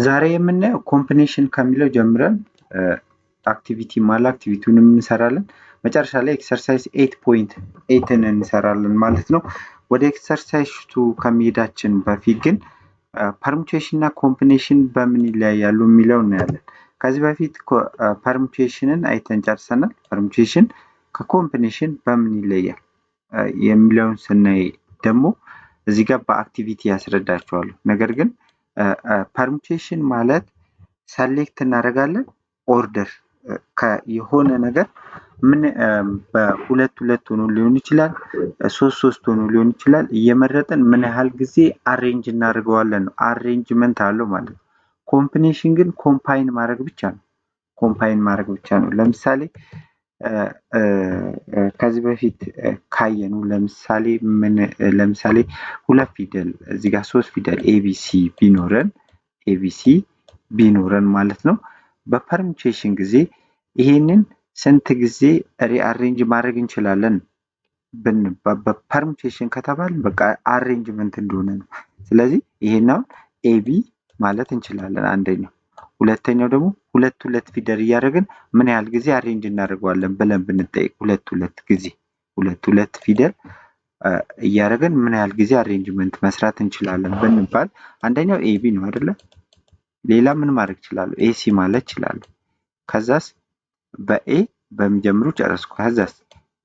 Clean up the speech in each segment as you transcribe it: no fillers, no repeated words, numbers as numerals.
ዛሬ የምናየው ኮምቢኔሽን ከሚለው ጀምረን አክቲቪቲ ማለ አክቲቪቲውንም እንሰራለን። መጨረሻ ላይ ኤክሰርሳይዝ 8.8ን እንሰራለን ማለት ነው። ወደ ኤክሰርሳይዝ 2 ከመሄዳችን በፊት ግን ፐርሙቴሽን እና ኮምቢኔሽን በምን ይለያያሉ የሚለው እናያለን። ከዚህ በፊት ፐርሙቴሽንን አይተን ጨርሰናል። ፐርሙቴሽን ከኮምቢኔሽን በምን ይለያል የሚለውን ስናይ ደግሞ እዚህ ጋር በአክቲቪቲ ያስረዳቸዋለሁ። ነገር ግን ፐርሙቴሽን ማለት ሰሌክት እናደርጋለን ኦርደር የሆነ ነገር ምን በሁለት ሆኖ ሊሆን ይችላል፣ ሶስት ሆኖ ሊሆን ይችላል። እየመረጥን ምን ያህል ጊዜ አሬንጅ እናደርገዋለን ነው። አሬንጅመንት አለው ማለት ነው። ኮምቢኔሽን ግን ኮምባይን ማድረግ ብቻ ነው። ኮምባይን ማድረግ ብቻ ነው። ለምሳሌ ከዚህ በፊት ካየኑ ለምሳሌ ሁለት ፊደል እዚህ ጋር ሶስት ፊደል ኤቢሲ ቢኖረን ማለት ነው። በፐርሙቴሽን ጊዜ ይሄንን ስንት ጊዜ ሪአሬንጅ ማድረግ እንችላለን? በፐርሙቴሽን ከተባለ በቃ አሬንጅመንት እንደሆነ ነው። ስለዚህ ይሄንን ኤቢ ማለት እንችላለን አንደኛው። ሁለተኛው ደግሞ ሁለት ፊደል እያደረግን ምን ያህል ጊዜ አሬንጅ እናደርገዋለን ብለን ብንጠይቅ ሁለት ፊደል እያደረግን ምን ያህል ጊዜ አሬንጅመንት መስራት እንችላለን ብንባል አንደኛው ኤቢ ነው አይደለ? ሌላ ምን ማድረግ ይችላሉ? ኤሲ ማለት ይችላሉ። ከዛስ በኤ በሚጀምሩ ጨረስኩ። ከዛስ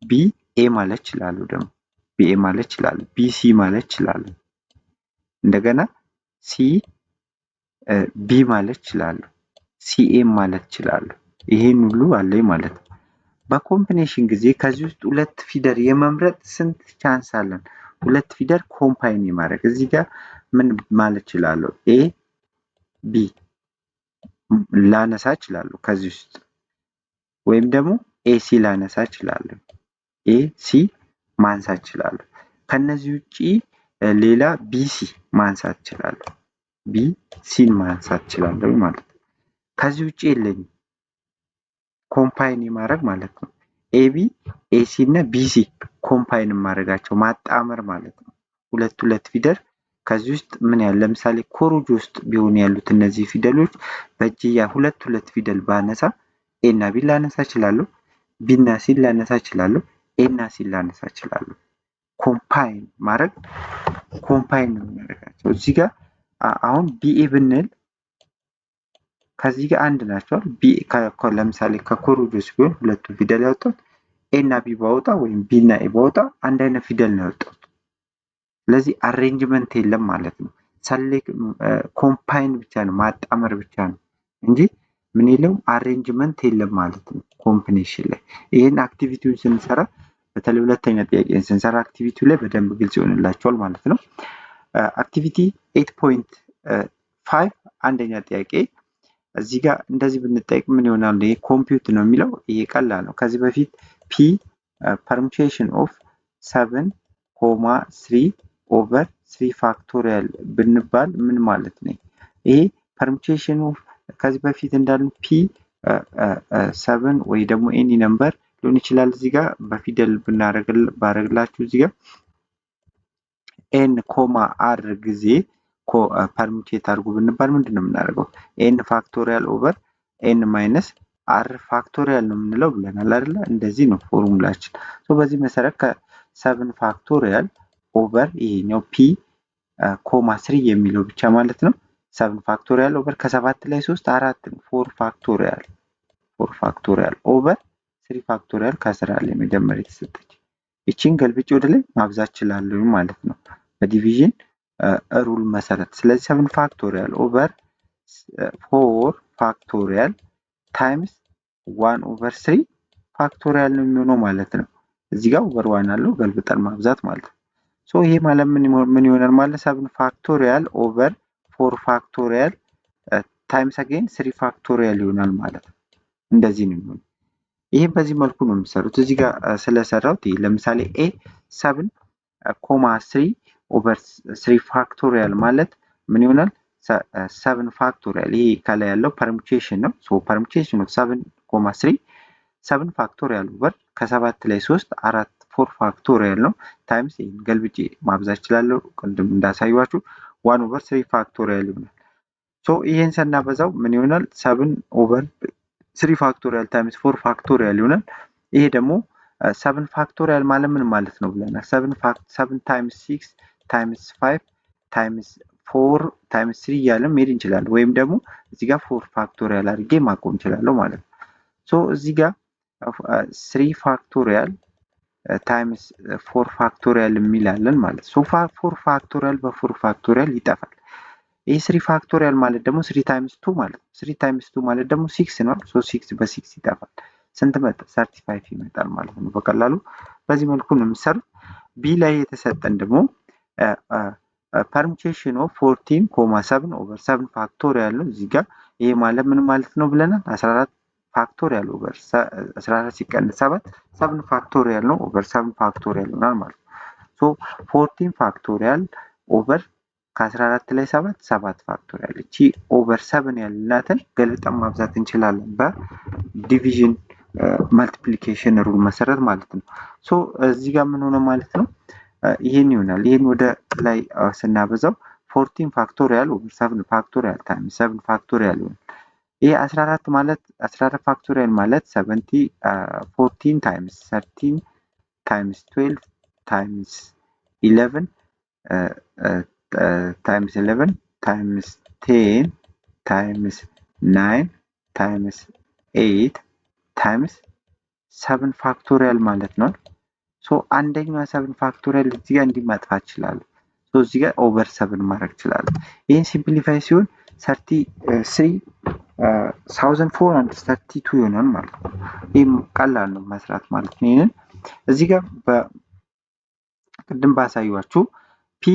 ቢኤ ማለት ይችላሉ። ደግሞ ቢኤ ማለት ይችላሉ። ቢሲ ማለት ይችላሉ። እንደገና ሲ ቢ ማለት ይችላሉ። ሲኤም ማለት ይችላሉ። ይሄን ሁሉ አለኝ ማለት ነው። በኮምቢኔሽን ጊዜ ከዚህ ውስጥ ሁለት ፊደል የመምረጥ ስንት ቻንስ አለን? ሁለት ፊደል ኮምባይን የማድረግ እዚህ ጋር ምን ማለት ይችላሉ? ኤ ቢ ላነሳ እችላለሁ ከዚህ ውስጥ፣ ወይም ደግሞ ኤሲ ላነሳ እችላለሁ። ኤሲ ማንሳት እችላለሁ። ከነዚህ ውጪ ሌላ ቢሲ ማንሳት እችላለሁ። ቢሲን ማንሳት እችላለሁ ማለት ነው። ከዚህ ውጪ የለኝም። ኮምባይን የማድረግ ማለት ነው። ኤቢ ኤሲ እና ቢሲ ኮምባይን ማድረጋቸው ማጣመር ማለት ነው። ሁለት ፊደል ከዚህ ውስጥ ምን ያህል ለምሳሌ ኮሮጆ ውስጥ ቢሆን ያሉት እነዚህ ፊደሎች በእጅያ ሁለት ፊደል ባነሳ ኤ እና ቢ ላነሳ እችላለሁ። ቢ እና ሲ ላነሳ እችላለሁ። ኤ እና ሲ ላነሳ እችላለሁ። ኮምባይን ማድረግ ኮምባይን ነው የሚያደርጋቸው። እዚህ ጋር አሁን ቢኤ ብንል ከዚህ ጋር አንድ ናቸው። ለምሳሌ ከኮሮጆስ ቢሆን ሁለቱ ፊደል ያወጣሁት ኤ እና ቢ ባወጣ ወይም ቢ እና ኤ ባወጣ አንድ አይነት ፊደል ነው ያወጣሁት። ስለዚህ አሬንጅመንት የለም ማለት ነው። ኮምባይን ብቻ ነው ማጣመር ብቻ ነው እንጂ ምን የለውም አሬንጅመንት የለም ማለት ነው ኮምቢኔሽን ላይ። ይሄን አክቲቪቲውን ስንሰራ በተለይ ሁለተኛ ጥያቄን ስንሰራ አክቲቪቲው ላይ በደንብ ግልጽ ይሆንላችኋል ማለት ነው። አክቲቪቲ 8.5 አንደኛ ጥያቄ እዚህ ጋር እንደዚህ ብንጠይቅ ምን ይሆናል? ይሄ ኮምፒውት ነው የሚለው። ይሄ ቀላል ነው። ከዚህ በፊት ፒ permutation of 7,3 over 3 ፋክቶሪያል ብንባል ምን ማለት ነው? ይሄ permutation of ከዚህ በፊት እንዳልን ፒ 7 ወይ ደግሞ ኤኒ ነምበር ሊሆን ይችላል። እዚህ ጋር በፊደል ባረግላችሁ እዚህ ጋር ኤን ኮማ አር ጊዜ ፐርሙቴት አድርጉ ብንባል ምንድን ነው የምናደርገው? ኤን ፋክቶሪያል ኦቨር ኤን ማይነስ አር ፋክቶሪያል ነው የምንለው ብለናል አይደለ? እንደዚህ ነው ፎርሙላችን። በዚህ መሰረት ከ7 ፋክቶሪያል ኦቨር ይሄኛው ፒ ኮማ 3 የሚለው ብቻ ማለት ነው 7 ፋክቶሪያል ኦቨር ከ7 ላይ 3 4 4 ፋክቶሪያል ኦቨር 3 ፋክቶሪያል ከ10 ላይ መጀመሪያ የተሰጠች እቺን ገልብጬ ወደ ላይ ማብዛት እችላለሁ ማለት ነው በዲቪዥን ሩል መሰረት። ስለዚህ 7 ፋክቶሪያል ኦቨር 4 ፋክቶሪያል ታይምስ 1 ኦቨር 3 ፋክቶሪያል ነው የሚሆነው ማለት ነው። እዚህ ጋር ኦቨር 1 አለው ገልብጠን ማብዛት ማለት ነው። ይሄ ማለት ምን ይሆናል ማለት 7 ፋክቶሪያል ኦቨር 4 ፋክቶሪያል ታይምስ አገን 3 ፋክቶሪያል ይሆናል ማለት ነው። እንደዚህ ነው የሚሆነው። ይሄ በዚህ መልኩ ነው የሚሰሩት። እዚህ ጋር ስለሰራሁት ይሄ ለምሳሌ ኤ 7 ኮማ 3 ኦቨር 3 ፋክቶሪያል ማለት ምን ይሆናል? 7 ፋክቶሪያል ይሄ ከላይ ያለው ፐርሙቴሽን ነው። ፐርሙቴሽን ኦፍ 7 ኮማ 3 7 ፋክቶሪያል ኦቨር ከ7 ላይ 3 4 4 ፋክቶሪያል ነው ታይምስ ይሄን ገልብጬ ማብዛት እችላለሁ ቅድም እንዳሳየኋችሁ 1 ኦቨር 3 ፋክቶሪያል ይሆናል። ሶ ይሄን ስናበዛው ምን ይሆናል? 7/3 ፋክቶሪያል ታይምስ 4 ፋክቶሪያል ይሆናል። ይሄ ደግሞ 7 ፋክቶሪያል ማለት ምን ማለት ነው ብለናል? 7 ታይምስ 6 ታይምስ 5 ታይምስ 4 ታይምስ 3 እያለን መሄድ እንችላለን። ወይም ደግሞ እዚህ ጋር 4 ፋክቶሪያል አድርጌ ማቆም እችላለሁ ማለት ነው። ሶ እዚህ ጋር 3 ፋክቶሪያል ታይምስ 4 ፋክቶሪያል የሚላለን ማለት ሶ 4 ፋክቶሪያል በ4 ፋክቶሪያል ይጠፋል። ይህ 3 ፋክቶሪያል ማለት ደግሞ 3 ታይምስ 2 ማለት ነው። 3 ታይምስ 2 ማለት ደግሞ 6 ነው። ሶ 6 በ6 ይጠፋል። ስንት መጣ? 35 ይመጣል ማለት ነው። በቀላሉ በዚህ መልኩ ነው የሚሰሩት። ቢ ላይ የተሰጠን ደግሞ ፐርሙቴሽን ኦፍ 14,7/7 ፋክቶሪያል ነው። እዚህ ጋር ይሄ ማለት ምን ማለት ነው ብለናል? 14 ፋክቶሪያል ኦቨር 14 ሲቀንስ 7 ፋክቶሪያል ነው ኦቨር 7 ፋክቶሪያል ይሆናል ማለት ነው። ሶ 14 ፋክቶሪያል ኦቨር ከ14 ላይ 7 ፋክቶሪያል እቺ ኦቨር 7 ያልናትን ገልብጠን ማብዛት እንችላለን በዲቪዥን መልቲፕሊኬሽን ሩል መሰረት ማለት ነው። ሶ እዚህ ጋር ምን ሆነ ማለት ነው? ይሄን ይሆናል። ይሄን ወደ ላይ ስናበዛው 14 ፋክቶሪያል ኦቨር 7 ፋክቶሪያል ታይምስ 7 ፋክቶሪያል ይሆናል። ይሄ 14 ማለት 14 ፋክቶሪያል ማለት 14 ታይምስ 13 ታይምስ 12 ታይምስ 11 ታይምስ 11 ታይምስ 10 ታይምስ 9 ታይምስ 8 ታይምስ 7 ፋክቶሪያል ማለት ነው። ሶ አንደኛዋ 7 ፋክቶሪያል እዚህ ጋር እንዲማጥፋት ይችላል። ሶ እዚህ ጋር ኦቨር 7 ማድረግ ይችላል። ይሄን ሲምፕሊፋይ ሲሆን 33,432 ይሆናል ማለት ነው። ይህም ቀላል ነው መስራት ማለት ነው። ይሄንን እዚህ ጋር በቅድም ባሳዩአችሁ ፒ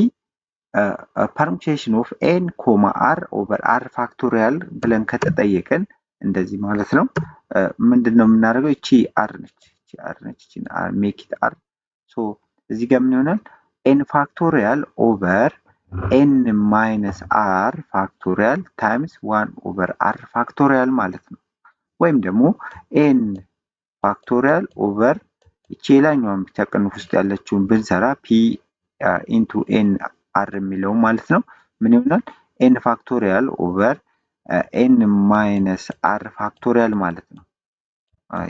ፐርሙቴሽን ኦፍ ኤን ኮማ አር ኦቨር አር ፋክቶሪያል ብለን ከተጠየቀን እንደዚህ ማለት ነው። ምንድነው የምናደርገው? እቺ አር ነች፣ እቺ አር ነች፣ እቺ አር ሜክ ኢት አር። ሶ እዚህ ጋር ምን ይሆናል? ኤን ፋክቶሪያል ኦቨር ኤን ማይነስ አር ፋክቶሪያል ታይምስ 1 ኦቨር አር ፋክቶሪያል ማለት ነው። ወይም ደግሞ ኤን ፋክቶሪያል ኦቨር እቺ ላኛውን ብቻ ቅንፍ ውስጥ ያለችውን ብንሰራ ፒ ኢንቱ ኤን አር የሚለው ማለት ነው። ምን ይሆናል? ኤን ፋክቶሪያል ኦቨር ኤን ማይነስ አር ፋክቶሪያል ማለት ነው።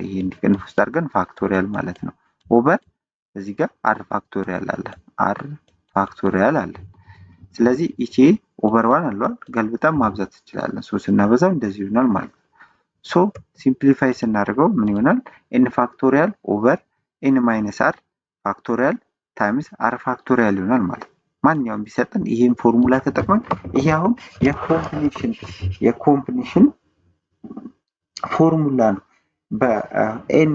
ይሄን ቅንፍ ውስጥ አድርገን ፋክቶሪያል ማለት ነው። ኦቨር እዚህ ጋር አር ፋክቶሪያል አለ፣ አር ፋክቶሪያል አለ። ስለዚህ ይቺ ኦቨር 1 አሏል ገልብጠን ማብዛት እንችላለን። ሶ ስናበዛው እንደዚህ ይሆናል ማለት ነው። ሶ ሲምፕሊፋይ ስናደርገው ምን ይሆናል? ኤን ፋክቶሪያል ኦቨር ኤን ማይነስ አር ፋክቶሪያል ታይምስ አር ፋክቶሪያል ይሆናል ማለት ነው። ማንኛውም ቢሰጥን ይሄን ፎርሙላ ተጠቅመን ይሄ አሁን የኮምቢኔሽን ፎርሙላ ነው። በኤን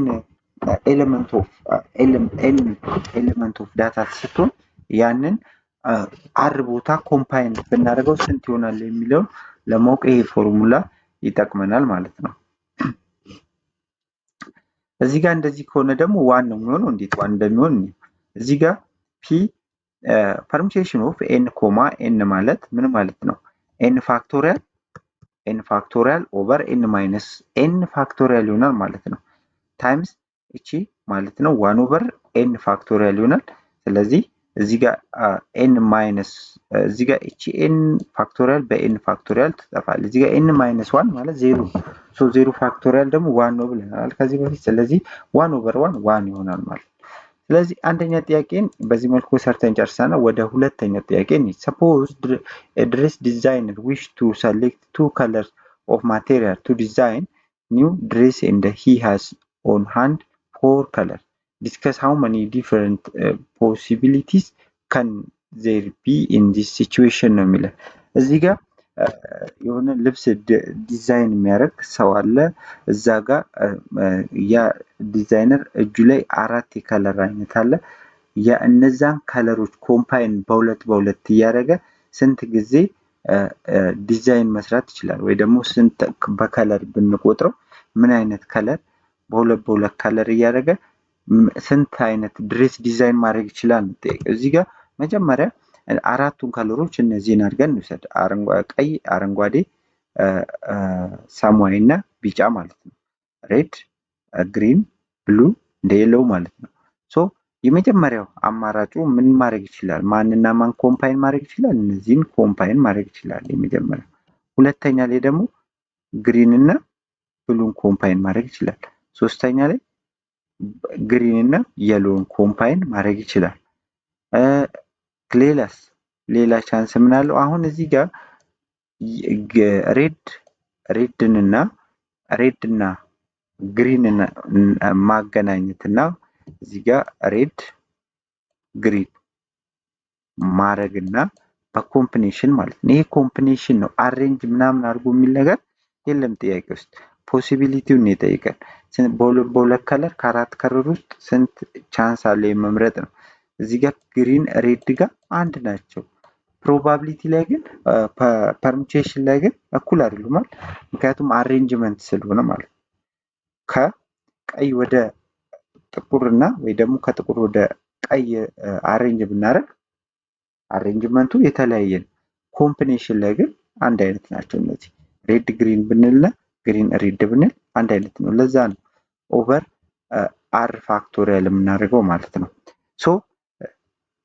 ኤሌመንት ኦፍ ዳታ ስትሆን ያንን አር ቦታ ኮምፓይን ብናደርገው ስንት ይሆናል የሚለውን ለማወቅ ይሄ ፎርሙላ ይጠቅመናል ማለት ነው። እዚህ ጋር እንደዚህ ከሆነ ደግሞ ዋን ነው የሚሆነው። እንዴት ዋን እንደሚሆን እዚህ ጋር ፒ ፐርሙቴሽን ኦፍ ኤን ኮማ ኤን ማለት ምን ማለት ነው? ኤን ፋክቶሪያል ኦቨር ኤን ማይነስ ኤን ፋክቶሪያል ይሆናል ማለት ነው። ታይምስ እቺ ማለት ነው 1 ኦቨር ኤን ፋክቶሪያል ይሆናል። ስለዚህ እዚህ ጋር ኤን ማይነስ እዚህ ጋር እቺ ኤን ፋክቶሪያል በኤን ፋክቶሪያል ትጠፋለች። እዚህ ጋር ኤን ማይነስ 1 ማለት 0 ሶ 0 ፋክቶሪያል ደግሞ 1 ነው ብለናል ከዚህ በፊት። ስለዚህ 1 ኦቨር 1 ይሆናል ማለት ነው። ስለዚህ አንደኛ ጥያቄን በዚህ መልኩ ሰርተን ጨርሰናል። ወደ ሁለተኛ ጥያቄ እንሂድ። suppose a dress designer wish to select 2 colors of material to design new dress and he has on hand 4 colors. Discuss how many different possibilities can there be in this situation ነው የሚለው። እዚህ ጋር የሆነ ልብስ ዲዛይን የሚያደርግ ሰው አለ። እዛ ጋር ያ ዲዛይነር እጁ ላይ 4 የከለር አይነት አለ። ያ እነዛን ከለሮች ኮምፓይን በሁለት እያደረገ ስንት ጊዜ ዲዛይን መስራት ይችላል? ወይ ደግሞ ስንት በከለር ብንቆጥረው ምን አይነት ከለር በሁለት ከለር እያደረገ ስንት አይነት ድሬስ ዲዛይን ማድረግ ይችላል? እዚህ ጋር መጀመሪያ 4ቱን ከለሮች እነዚህን አድርገን እንውሰድ። ቀይ፣ አረንጓዴ፣ ሰማያዊ እና ቢጫ ማለት ነው። ሬድ፣ ግሪን፣ ብሉ እንደ የለው ማለት ነው። ሶ የመጀመሪያው አማራጩ ምን ማድረግ ይችላል? ማንና ማን ኮምፓይን ማድረግ ይችላል? እነዚህን ኮምፓይን ማድረግ ይችላል። የመጀመሪያው ሁለተኛ ላይ ደግሞ ግሪን እና ብሉን ኮምባይን ማድረግ ይችላል። ሶስተኛ ላይ ግሪን እና የሎን ኮምባይን ማድረግ ይችላል። ሌላ ቻንስ ምን አለው? አሁን እዚህ ጋር ሬድን እና ግሪን ማገናኘት እና እዚህ ጋር ሬድ ግሪን ማድረግ እና በኮምቢኔሽን ማለት ነው። ይሄ ኮምቢኔሽን ነው። አሬንጅ ምናምን አድርጎ የሚል ነገር የለም ጥያቄ ውስጥ። ፖሲቢሊቲውን የጠይቀን በሁለት ከለር ከአራት ከለር ውስጥ ስንት ቻንስ አለ የመምረጥ ነው። እዚህ ጋር ግሪን ሬድ ጋር አንድ ናቸው። ፕሮባቢሊቲ ላይ ግን ፐርሙቴሽን ላይ ግን እኩል አይደሉም ማለት ምክንያቱም አሬንጅመንት ስለሆነ ማለት ነው። ከቀይ ወደ ጥቁር እና ወይ ደግሞ ከጥቁር ወደ ቀይ አሬንጅ ብናደርግ አሬንጅመንቱ የተለያየ ነው። ኮምቢኔሽን ላይ ግን አንድ አይነት ናቸው። እነዚህ ሬድ ግሪን ብንልና ግሪን ሬድ ብንል አንድ አይነት ነው። ለዛ ነው ኦቨር አር ፋክቶሪያል የምናደርገው ማለት ነው። ሶ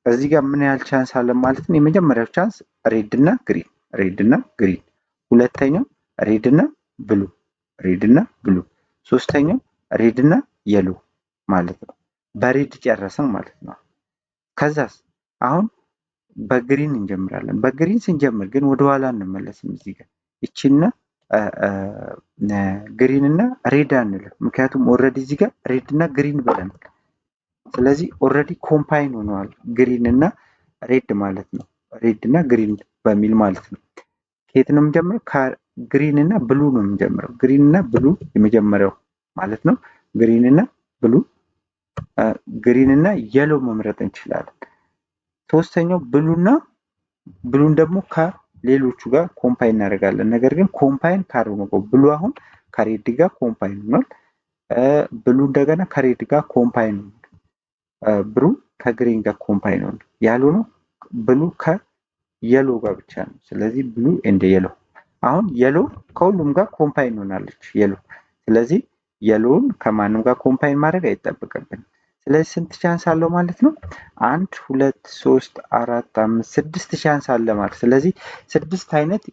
እዚህ ጋር ምን ያህል ቻንስ አለ ማለት ነው? የመጀመሪያው ቻንስ ሬድ እና ግሪን፣ ሁለተኛው ሬድ እና ብሉ፣ ሶስተኛው ሬድ እና የሎ ማለት ነው። በሬድ ጨረስን ማለት ነው። ከዛስ አሁን በግሪን እንጀምራለን። በግሪን ስንጀምር ግን ወደኋላ እንመለስም። እዚህ ጋር እቺና ግሪን እና ሬድ አንልም፣ ምክንያቱም ኦልሬዲ እዚህ ጋር ሬድ እና ግሪን ብለናል። ስለዚህ ኦልሬዲ ኮምባይን ሆነዋል ግሪን እና ሬድ ማለት ነው። ሬድ እና ግሪን በሚል ማለት ነው። ከየት ነው የምንጀምረው? ከግሪን እና ብሉ ነው የምንጀምረው። ግሪን እና ብሉ የመጀመሪያው ማለት ነው። ግሪን እና የሎ መምረጥ እንችላለን። ሶስተኛው ብሉን ደግሞ ከሌሎቹ ጋር ኮምባይን እናደርጋለን። ነገር ግን ኮምባይን ካደረግነው ብሉ አሁን ከሬድ ጋር ኮምባይን ሆኗል። ብሉ እንደገና ከሬድ ጋር ኮምባይን ሆኗል። ብሉ ከግሪን ጋር ኮምባይን ሆኗል። ያልሆነው ብሉ ከየሎ ጋር ብቻ ነው። ስለዚህ ብሉ ኤንድ የሎ። አሁን የሎ ከሁሉም ጋር ኮምባይን ሆናለች የሎ። ስለዚህ የሎውን ከማንም ጋር ኮምባይን ማድረግ አይጠበቅብንም። ስለዚህ ስንት ቻንስ አለው ማለት ነው? 1 2 3 4 5 6 ቻንስ አለ ማለት። ስለዚህ 6 አይነት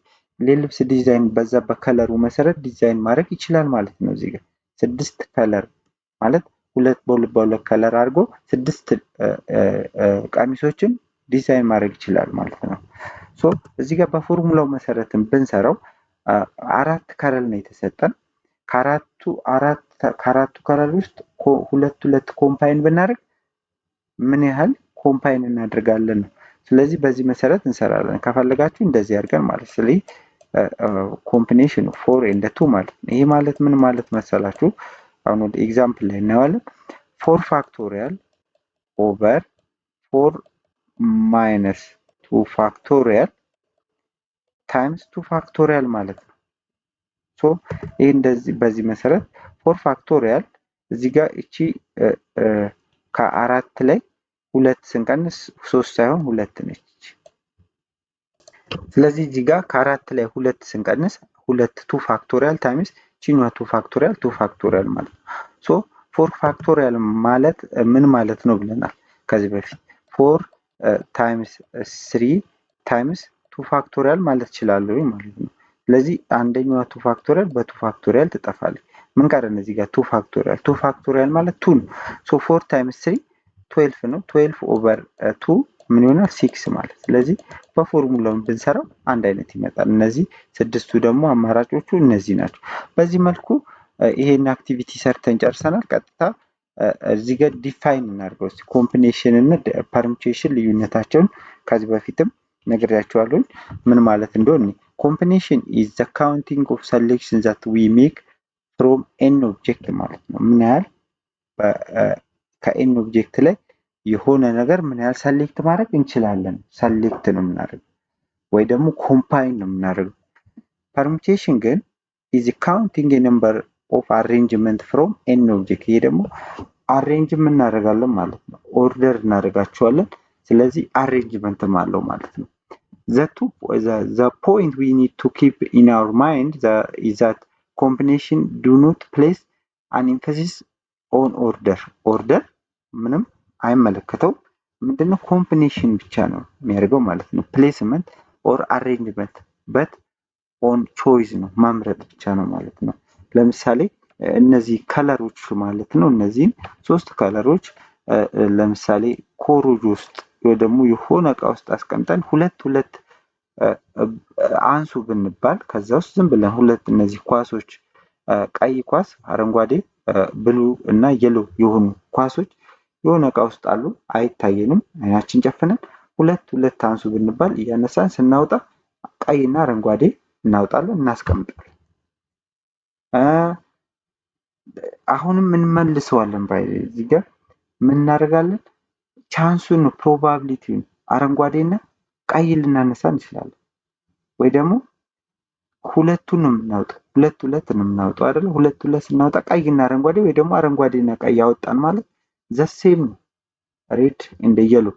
የልብስ ዲዛይን በዛ በከለሩ መሰረት ዲዛይን ማድረግ ይችላል ማለት ነው። እዚህ ጋር 6 ከለር ማለት በሁለት ከለር አድርጎ 6 ቀሚሶችን ዲዛይን ማድረግ ይችላል ማለት ነው። ሶ እዚህ ጋር በፎርሙላው መሰረትም ብንሰራው 4 ከለር ነው የተሰጠን። ከአራቱ ከለር ውስጥ ሁለት ኮምባይን ብናደርግ ምን ያህል ኮምባይን እናደርጋለን ነው። ስለዚህ በዚህ መሰረት እንሰራለን። ከፈለጋችሁ እንደዚህ አድርገን ማለት ስለዚህ ኮምቢኔሽን 4 ኤንድ 2 ማለት ነው። ይሄ ማለት ምን ማለት መሰላችሁ? አሁን ወደ ኤግዛምፕል ላይ እናየዋለን። 4 ፋክቶሪያል ኦቨር 4 ማይነስ 2 ፋክቶሪያል ታይምስ 2 ፋክቶሪያል ማለት ነው። ሶ ይሄ እንደዚህ በዚህ መሰረት 4 ፋክቶሪያል እዚህ ጋር እቺ ከአራት ላይ 2 ስንቀንስ 3 ሳይሆን 2 ነች። ስለዚህ እዚህ ጋር ከአራት ላይ 2 ስንቀንስ 2 ፋክቶሪያል ታይምስ ቺኗ 2 ፋክቶሪያል ማለት ነው። ሶ 4 ፋክቶሪያል ማለት ምን ማለት ነው ብለናል ከዚህ በፊት 4 ታይምስ 3 ታይምስ 2 ፋክቶሪያል ማለት ይችላል ማለት ነው። ስለዚህ አንደኛዋ 2 ፋክቶሪያል በ2 ፋክቶሪያል ትጠፋለች። ምን ቀረን እዚህ ጋር 2 ፋክቶሪያል ማለት 2 ነው። ሶ 4 ታይምስ 3 12 ነው። 12 ኦቨር 2 ምን ይሆናል 6 ማለት። ስለዚህ በፎርሙላውን ብንሰራው አንድ አይነት ይመጣል። እነዚህ ስድስቱ ደግሞ አማራጮቹ እነዚህ ናቸው። በዚህ መልኩ ይሄን አክቲቪቲ ሰርተን ጨርሰናል። ቀጥታ እዚህ ጋር ዲፋይን እናድርገው እስቲ ኮምቢኔሽን እና ፐርሙቴሽን ልዩነታቸውን ከዚህ በፊትም ነግሬያቸዋለሁ ምን ማለት እንደሆነ። ኮምቢኔሽን ኢዝ ዘ ካውንቲንግ ኦፍ ሰሌክሽን ዛት ዊ ሜክ ፍሮም ኤን ኦብጀክት ማለት ነው። ምን ያህል ከኤን ኦብጀክት ላይ የሆነ ነገር ምን ያህል ሰሌክት ማድረግ እንችላለን። ሰሌክት ነው የምናደርገው ወይ ደግሞ ኮምባይን ነው የምናደርገው። ፐርሙቴሽን ግን ኢዝ ካውንቲንግ ኤ ነምበር ኦፍ አሬንጅመንት ፍሮም ኤን ኦብጀክት። ይሄ ደግሞ አሬንጅ እናደርጋለን ማለት ነው። ኦርደር እናደርጋቸዋለን። ስለዚህ አሬንጅመንትም አለው ማለት ነው። the point we need to keep in our mind is that combination do not place an emphasis on order ምንም አይመለከተው ምንድነው ኮምቢኔሽን ብቻ ነው የሚያደርገው ማለት ነው። ፕሌስመንት ኦር አሬንጅመንት በት ኦን ቾይስ ነው፣ መምረጥ ብቻ ነው ማለት ነው። ለምሳሌ እነዚህ ከለሮች ማለት ነው። እነዚህን 3 ከለሮች ለምሳሌ ኮሮጆ ውስጥ ወይ ደግሞ የሆነ እቃ ውስጥ አስቀምጠን ሁለት አንሱ ብንባል ከዛ ውስጥ ዝም ብለን ሁለት እነዚህ ኳሶች ቀይ ኳስ፣ አረንጓዴ፣ ብሉ እና የሎ የሆኑ ኳሶች የሆነ እቃ ውስጥ አሉ፣ አይታየንም። አይናችን ጨፍነን ሁለት አንሱ ብንባል እያነሳን ስናወጣ ቀይና አረንጓዴ እናወጣለን፣ እናስቀምጣለን። አሁንም እንመልሰዋለን ባይ እዚህ ጋር ምን እናደርጋለን? ቻንሱን ፕሮባቢሊቲውን አረንጓዴና ቀይ ልናነሳ እንችላለን። ወይ ደግሞ ሁለቱን ነው የምናወጣው፣ ሁለት ነው የምናወጣው አይደለ? ሁለት ስናወጣ ቀይና አረንጓዴ ወይ ደግሞ አረንጓዴና ቀይ ያወጣን ማለት ዘሴም ነው። ሬድ እንደ የሎ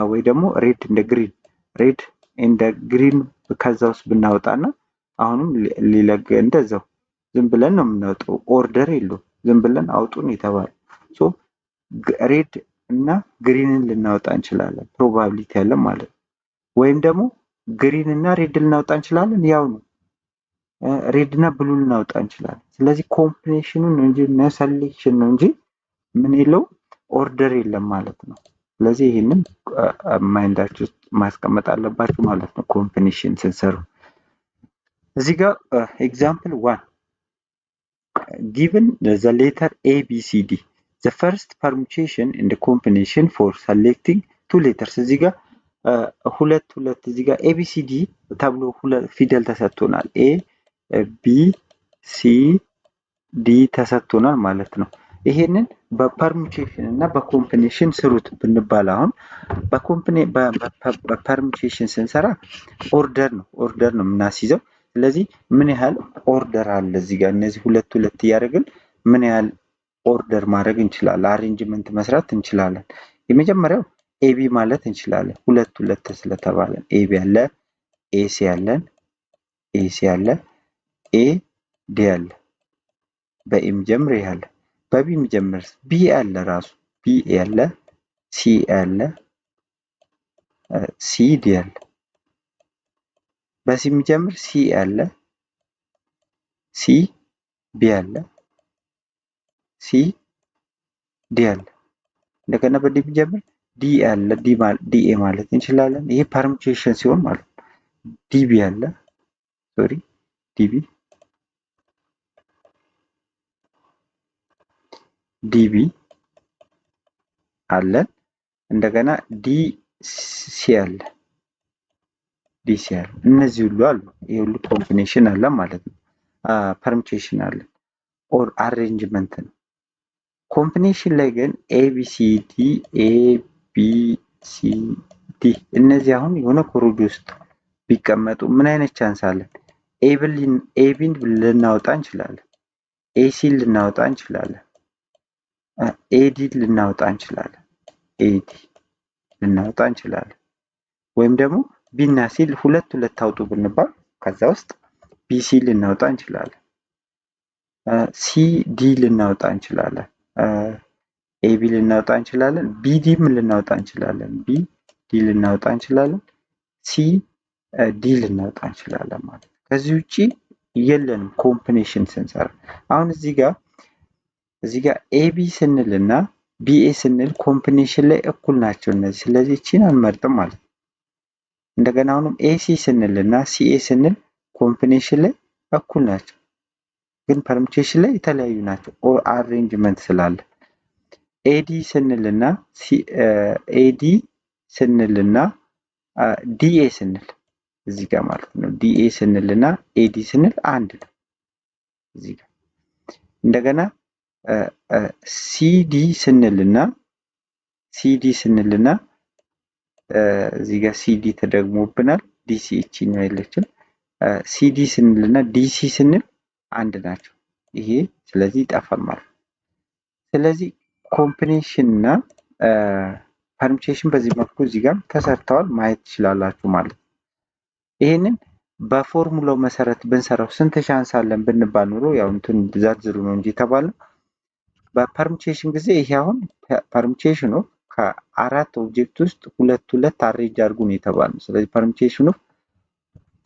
ወይ ደግሞ ሬድ እንደ ግሪን፣ ሬድ እንደ ግሪን ከዛ ውስጥ ብናወጣና አሁንም ሊለገ እንደዛው ዝም ብለን ነው የምናወጣው። ኦርደር የለውም። ዝም ብለን አውጡን የተባለ ሶ ሬድ እና ግሪንን ልናወጣ እንችላለን፣ ፕሮባቢሊቲ ያለን ማለት ነው። ወይም ደግሞ ግሪን እና ሬድ ልናወጣ እንችላለን፣ ያው ነው። ሬድ እና ብሉ ልናወጣ እንችላለን። ስለዚህ ኮምቢኔሽኑን እንጂ ሰሌክሽን ነው እንጂ ምን የለውም ኦርደር የለም ማለት ነው። ስለዚህ ይህንን ማይንዳችሁ ውስጥ ማስቀመጥ አለባችሁ ማለት ነው ኮምቢኔሽን ስንሰሩ። እዚህ ጋር ኤግዛምፕል 1 given the letter A, B, C, D the first permutation in the combination for selecting two letters እዚህ ጋር ሁለት እዚህ ጋር ABCD ተብሎ ሁለት ፊደል ተሰጥቶናል። A B C D ተሰጥቶናል ማለት ነው። ይሄንን በፐርሙቴሽን እና በኮምቢኔሽን ስሩት ብንባል አሁን በፐርሙቴሽን ስንሰራ ኦርደር ነው የምናስይዘው። ስለዚህ ምን ያህል ኦርደር አለ እዚህ ጋር እነዚህ ሁለት እያደረግን ምን ያህል ኦርደር ማድረግ እንችላለን፣ አሬንጅመንት መስራት እንችላለን። የመጀመሪያው ኤቢ ማለት እንችላለን። ሁለት ስለተባለን ኤቢ አለ፣ ኤሲ አለን፣ ኤሲ አለ፣ ኤ ዲ አለ፣ በኤ የሚጀምር ይሄ አለ። በቢ የሚጀምር ቢ አለ፣ ራሱ ቢ አለ፣ ሲ አለ፣ ሲ ዲ አለ። በሲ የሚጀምር ሲ አለ፣ ሲ ቢ አለ፣ ሲ ዲ አለ። እንደገና በዲ የሚጀምር ዲ አለ፣ ዲኤ ማለት እንችላለን። ይሄ ፐርሙቴሽን ሲሆን ማለት ነው። ዲቢ አለ፣ ሶሪ ዲቢ፣ ዲቢ አለን። እንደገና ዲሲ አለ፣ ዲሲ አለ። እነዚህ ሁሉ አሉ። ይሄ ሁሉ ኮምቢኔሽን አለ ማለት ነው። ፐርሙቴሽን አለ ኦር አሬንጅመንት ነው። ኮምቢኔሽን ላይ ግን ኤቢሲዲ ኤቢሲዲ እነዚህ አሁን የሆነ ኮሮጆ ውስጥ ቢቀመጡ ምን አይነት ቻንስ አለን? ኤቢን ልናወጣ እንችላለን፣ ኤሲን ልናወጣ እንችላለን፣ ኤዲ ልናወጣ እንችላለን፣ ኤዲ ልናወጣ እንችላለን። ወይም ደግሞ ቢና ሲል ሁለት አውጡ ብንባል ከዛ ውስጥ ቢሲ ልናወጣ እንችላለን፣ ሲዲ ልናወጣ እንችላለን፣ ኤቢ ልናወጣ እንችላለን፣ ቢዲም ልናወጣ እንችላለን፣ ቢዲ ልናወጣ እንችላለን፣ ሲዲ ልናወጣ እንችላለን ማለት ነው። ከዚህ ውጪ የለንም ኮምቢኔሽን ስንሰራ። አሁን እዚህ ጋር ኤቢ ስንል እና ቢኤ ስንል ኮምቢኔሽን ላይ እኩል ናቸው እነዚህ። ስለዚህ እቺን አንመርጥም ማለት ነው። እንደገና አሁንም ኤሲ ስንል እና ሲኤ ስንል ኮምቢኔሽን ላይ እኩል ናቸው፣ ግን ፐርሙቴሽን ላይ የተለያዩ ናቸው አሬንጅመንት ስላለ። ኤዲ ስንልና ዲኤ ስንል እዚህ ጋር ማለት ነው። ዲኤ ስንልና ኤዲ ስንል አንድ ነው እዚህ ጋር። እንደገና ሲዲ ስንልና እዚህ ጋር ሲዲ ተደግሞብናል። ዲሲ እቺ ነው ያለችን። ሲዲ ስንልና ዲሲ ስንል አንድ ናቸው። ይሄ ስለዚህ ይጠፋል ማለት ነው። ስለዚህ ኮምቢኔሽን እና ፐርሙቴሽን በዚህ መልኩ እዚህ ጋር ተሰርተዋል ማየት ትችላላችሁ ማለት ነው። ይሄንን በፎርሙላው መሰረት ብንሰራው ስንት ቻንስ አለን ብንባል ኑሮ ያው እንትን ብዛት ዝሩ ነው እንጂ የተባለው በፐርሙቴሽን ጊዜ ይሄ አሁን ፐርሙቴሽኑ ከአራት ኦብጀክት ውስጥ ሁለት አሬንጅ አድርጉ ነው የተባለው። ስለዚህ ፐርሙቴሽኑ